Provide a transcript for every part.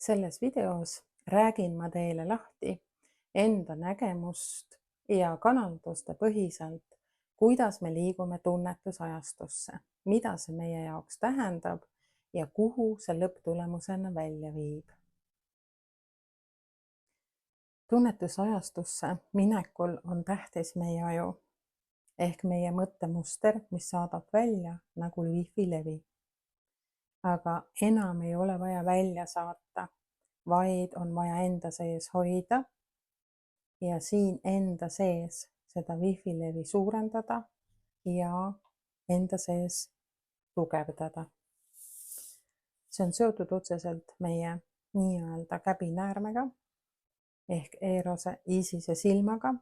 Selles videos räägin ma teile lahti enda nägemust ja kanalduste põhiselt, kuidas me liigume tunnetusajastusse, mida see meie jaoks tähendab ja kuhu see lõpptulemusena välja viib. Tunnetusajastusse minekul on tähtis meie aju ehk meie mõttemuster, mis saadab välja nagu wifi levi. Aga enam ei ole vaja välja saata, vaid on vaja enda sees hoida ja siin enda sees seda wifi levi suurendada ja enda sees tugevdada. See on seotud otseselt meie nii-öelda käbinäärmega ehk Eerose Iisise silmaga.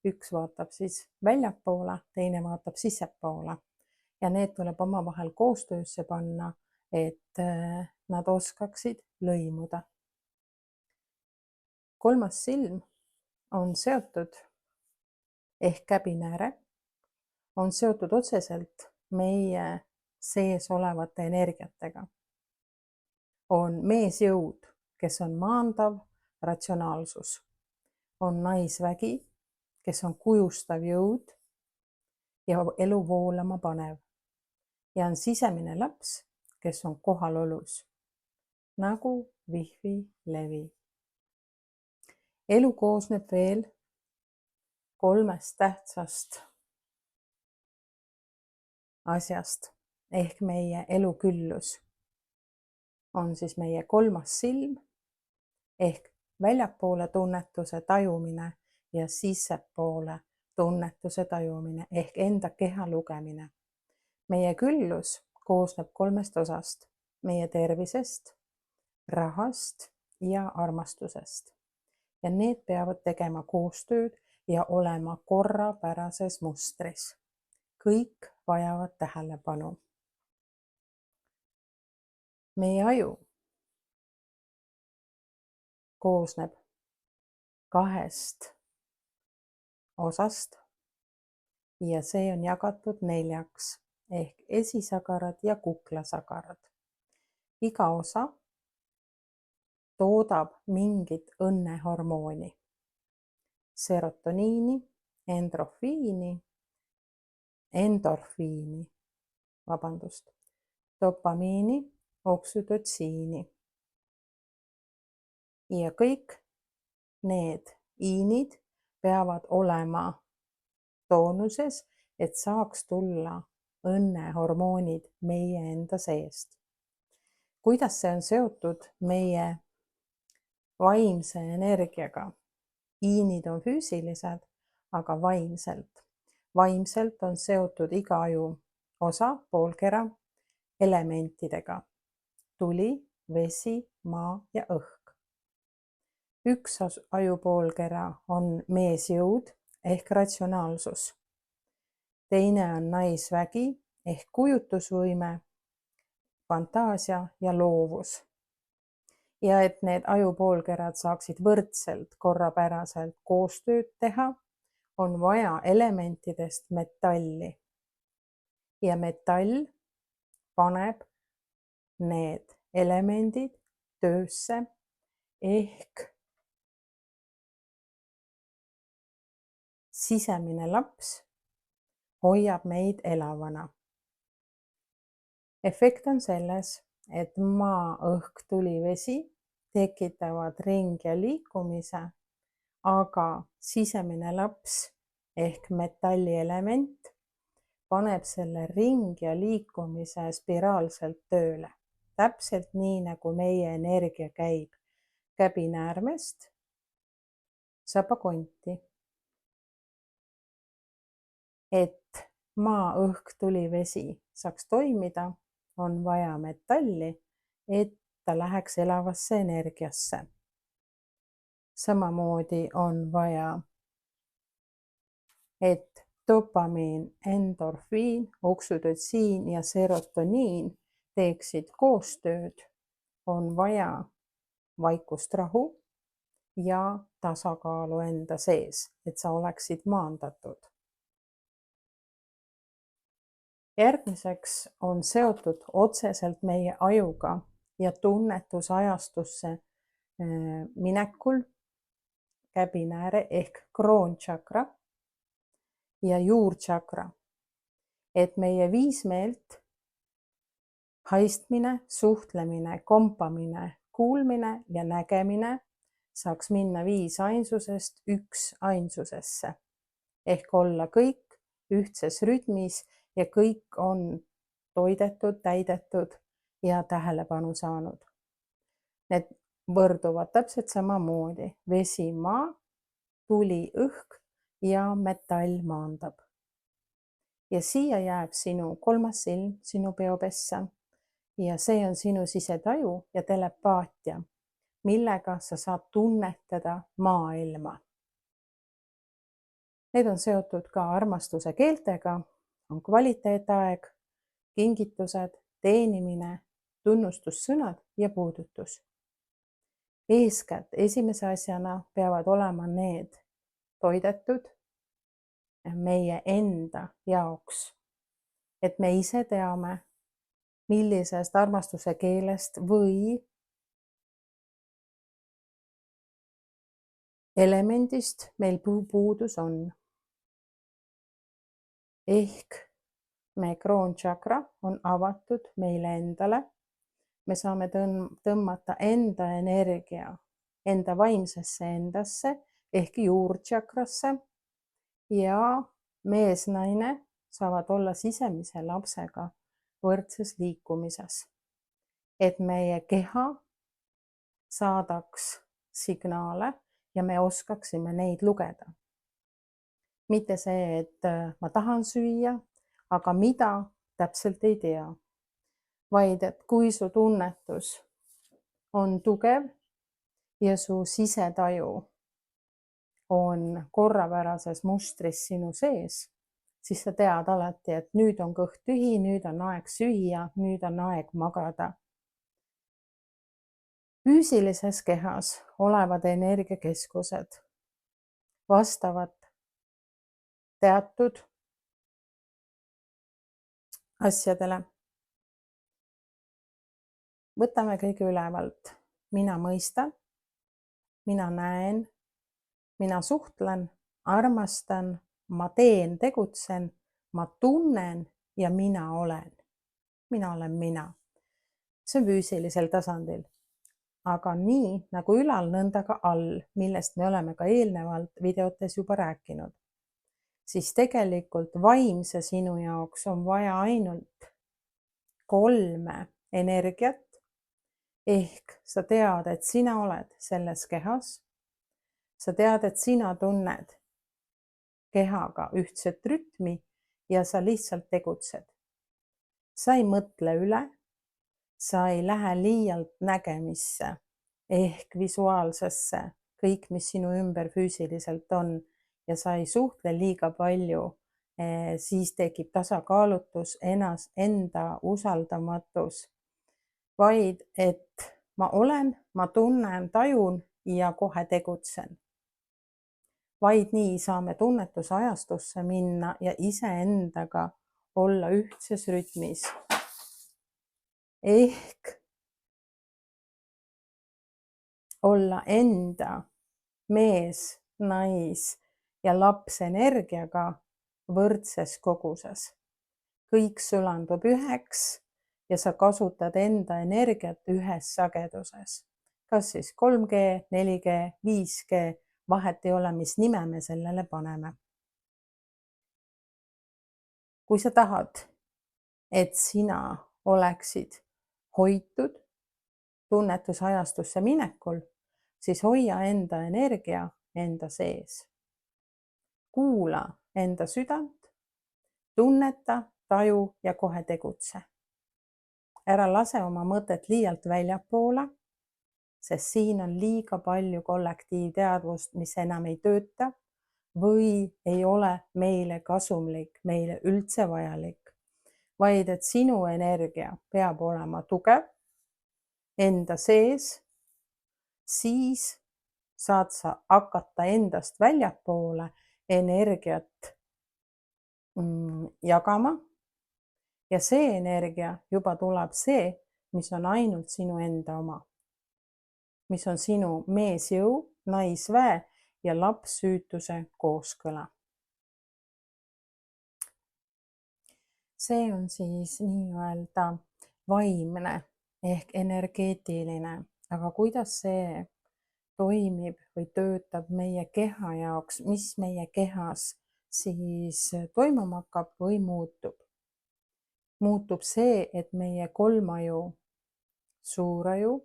Üks vaatab siis väljapoole, teine vaatab sissepoole ja need tuleb omavahel koostöösse panna, et nad oskaksid lõimuda. Kolmas silm on seotud ehk käbinääre on seotud otseselt meie sees olevate energiatega. On meesjõud, kes on maandav ratsionaalsus. On naisvägi, kes on kujustav jõud ja elu voolama panev. Ja on sisemine laps, kes on kohalolus, nagu wifi levi. Elu koosneb veel 3 tähtsast asjast ehk meie eluküllus on siis meie 3. silm ehk väljapoole tunnetuse tajumine ja sissepoole tunnetuse tajumine ehk enda keha lugemine. Meie küllus koosneb 3 osast, meie tervisest, rahast ja armastusest. Ja need peavad tegema koostööd ja olema korrapärases mustris. Kõik vajavad tähelepanu. Meie aju koosneb 2 osast ja see on jagatud 4 ehk esisagarad ja kuklasagarad. Iga osa toodab mingit õnnehormooni, serotoniini, dopamiini, oksüdotsiini. Ja kõik need iinid peavad olema toonuses, et saaks tulla õnnehormoonid meie enda seest. Kuidas see on seotud meie vaimse energiaga? Iinid on füüsilised, aga vaimselt. Vaimselt on seotud iga aju osa, poolkera, elementidega. Tuli, vesi, maa ja õhk. Üks ajupoolkera on meesjõud ehk ratsionaalsus. Teine on naisvägi ehk kujutusvõime, fantaasia ja loovus. Ja et need ajupoolkerad saaksid võrdselt korrapäraselt koostööd teha, on vaja elementidest metalli. Ja metall paneb need elemendid töösse ehk sisemine laps hoiab meid elavana. Efekt on selles, et maa, õhk, tuli, vesi tekitavad ring ja liikumise, aga sisemine laps ehk metallielement paneb selle ring ja liikumise spiraalselt tööle. Täpselt nii, nagu meie energia käib käbinäärmest sabakonti. Et maa, õhk, tuli, vesi saaks toimida, on vaja metalli, et ta läheks elavasse energiasse. Samamoodi on vaja, et dopamiin, endorfiin, oksüdotsiin ja serotoniin teeksid koostööd, on vaja vaikust, rahu ja tasakaalu enda sees, et sa oleksid maandatud. Järgmiseks on seotud otseselt meie ajuga ja tunnetusajastusse minekul käbinääre ehk kroontšakra ja juurtšakra, et meie viismeelt, haistmine, suhtlemine, kompamine, kuulmine ja nägemine saaks minna 5 ainsusest 1 ainsusesse ehk olla kõik ühtses rütmis ja kõik on toidetud, täidetud ja tähelepanu saanud. Need võrduvad täpselt samamoodi: vesi, maa, tuli, õhk ja metall maandab. Ja siia jääb sinu 3. silm, sinu peopessa, ja see on sinu sisetaju ja telepaatia, millega sa saad tunnetada maailma. Need on seotud ka armastuse keeltega, on kvaliteetaeg, kingitused, teenimine, tunnustussõnad ja puudutus. Eeskätt esimese asjana peavad olema need toidetud meie enda jaoks, et me ise teame, millisest armastuse keelest või elemendist meil puudus on. Ehk meie kroontšakra on avatud meile endale. Me saame tõmmata enda energia enda vaimsesse endasse ehk juurtšakrasse ja mees-naine saavad olla sisemise lapsega võrdses liikumises, et meie keha saadaks signaale ja me oskaksime neid lugeda. Mitte see, et ma tahan süüa, aga mida täpselt ei tea, vaid et kui su tunnetus on tugev ja su sisetaju on korrapärases mustris sinu sees, siis sa tead alati, et nüüd on kõht tühi, nüüd on aeg süüa, nüüd on aeg magada. Füüsilises kehas olevad energiakeskused vastavad teatud asjadele. Võtame kõige ülevalt. Mina mõistan, mina näen, mina suhtlen, armastan, ma teen, tegutsen, ma tunnen ja mina olen. Mina olen mina. See on füüsilisel tasandil. Aga nii nagu ülal, nõnda ka all, millest me oleme ka eelnevalt videotes juba rääkinud, siis tegelikult vaimse sinu jaoks on vaja ainult 3 energiat. Ehk sa tead, et sina oled selles kehas. Sa tead, et sina tunned kehaga ühtset rütmi ja sa lihtsalt tegutsed. Sa ei mõtle üle, sa ei lähe liialt nägemisse ehk visuaalsesse, kõik, mis sinu ümber füüsiliselt on, ja sa ei suhtle liiga palju, siis tekib tasakaalutus, enda usaldamatus, vaid et ma olen, ma tunnen, tajun ja kohe tegutsen. Vaid nii saame tunnetusajastusse minna ja iseendaga olla ühtses rütmis. Ehk olla enda mees, nais ja laps energiaga võrdses koguses. Kõik sulandub üheks ja sa kasutad enda energiat ühes sageduses. Kas siis 3G, 4G, 5G, vahet ei ole, mis nime me sellele paneme. Kui sa tahad, et sina oleksid hoitud tunnetusajastusse minekul, siis hoia enda energia enda sees. Kuula enda südant, tunneta, taju ja kohe tegutse. Ära lase oma mõtet liialt väljapoole, sest siin on liiga palju kollektiivteadvust, mis enam ei tööta või ei ole meile kasumlik, meile üldse vajalik. Vaid et sinu energia peab olema tugev enda sees, siis saad sa hakata endast väljapoole energiat jagama ja see energia juba tuleb see, mis on ainult sinu enda oma. mis on sinu meesjõu, naisväe ja lapssüütuse kooskõla. See on siis nii-öelda vaimne ehk energeetiline, aga kuidas see toimib või töötab meie keha jaoks, mis meie kehas siis toimuma hakkab või muutub? Muutub see, et meie kolmaju, suuraju,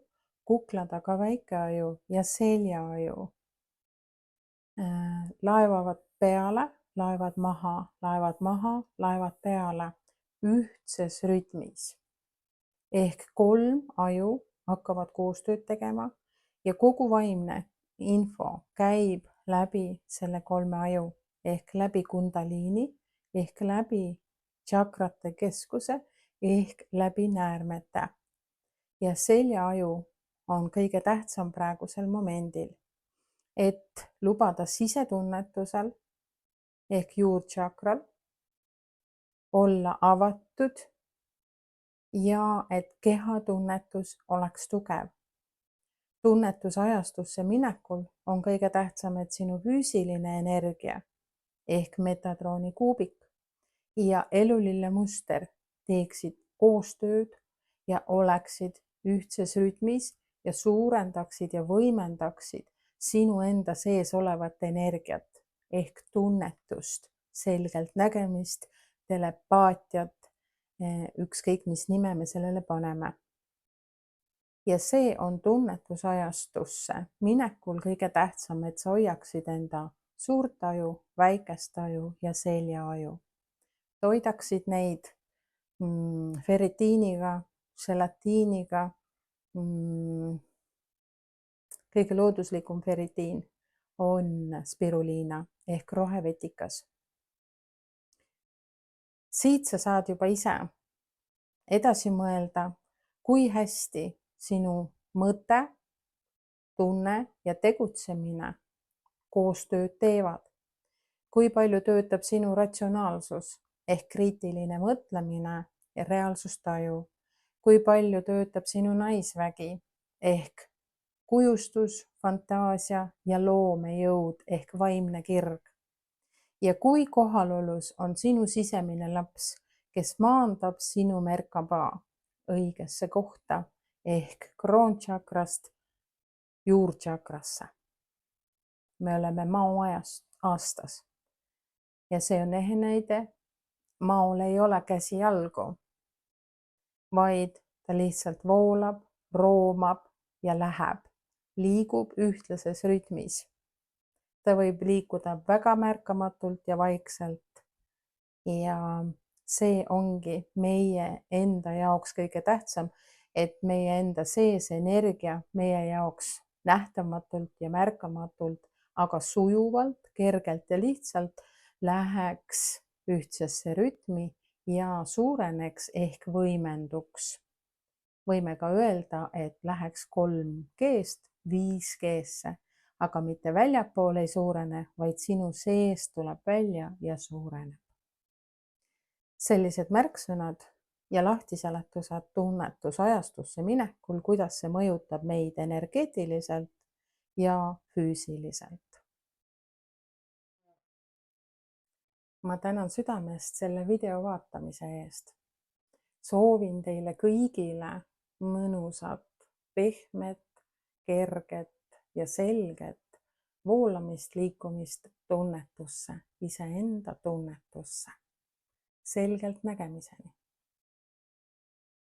kukla taga väikeaju ja seljaaju laevavad peale, laevad maha, laevad maha, laevad peale ühtses rütmis. Ehk 3 aju hakkavad koostööd tegema ja kogu vaimne info käib läbi selle 3 aju ehk läbi kundaliini ehk läbi tšakrate keskuse ehk läbi näärmete. Ja seljaaju on kõige tähtsam praegusel momendil, et lubada sisetunnetusel ehk juurtšakral olla avatud ja et kehatunnetus oleks tugev. Tunnetusajastusse minekul on kõige tähtsam, et sinu füüsiline energia ehk metatrooni kuubik ja elulille muster teeksid koostööd ja oleksid ühtses rütmis ja suurendaksid ja võimendaksid sinu enda sees olevat energiat ehk tunnetust, selgelt nägemist, telepaatiat, ükskõik mis nime me sellele paneme. Ja see on tunnetusajastusse minekul kõige tähtsam, et sa hoiaksid enda suurt aju, väikest aju ja seljaaju. Hoidaksid neid ferritiiniga, selatiiniga. Kõige looduslikum ferritiin on spiruliina ehk rohevetikas. Siit sa saad juba ise edasi mõelda, kui hästi sinu mõte, tunne ja tegutsemine koostööd teevad. Kui palju töötab sinu ratsionaalsus ehk kriitiline mõtlemine ja reaalsustaju. Kui palju töötab sinu naisvägi ehk kujustus, fantaasia ja loomejõud ehk vaimne kirg. Ja kui kohalolus on sinu sisemine laps, kes maandab sinu merkabaa õigesse kohta ehk kroontšakrast juurtšakrasse. Me oleme Mao aastas ja see on ehe näide. Maol ei ole käsi jalgu, vaid ta lihtsalt voolab, roomab ja läheb, liigub ühtlases rütmis. Ta võib liikuda väga märkamatult ja vaikselt. Ja see ongi meie enda jaoks kõige tähtsam, et meie enda sees energia meie jaoks nähtamatult ja märkamatult, aga sujuvalt, kergelt ja lihtsalt läheks ühtsesse rütmi ja suureneks ehk võimenduks. Võime ka öelda, et läheks 3G-st 5G-sse, aga mitte väljapoole ei suurene, vaid sinu sees tuleb välja ja suureneb. Sellised märksõnad ja lahtiseletused tunnetusajastusse minekul, kuidas see mõjutab meid energeetiliselt ja füüsiliselt. Ma tänan südamest selle video vaatamise eest. Soovin teile kõigile mõnusat, pehmet, kerget ja selget voolamist, liikumist tunnetusse, iseenda tunnetusse. Selgelt nägemiseni.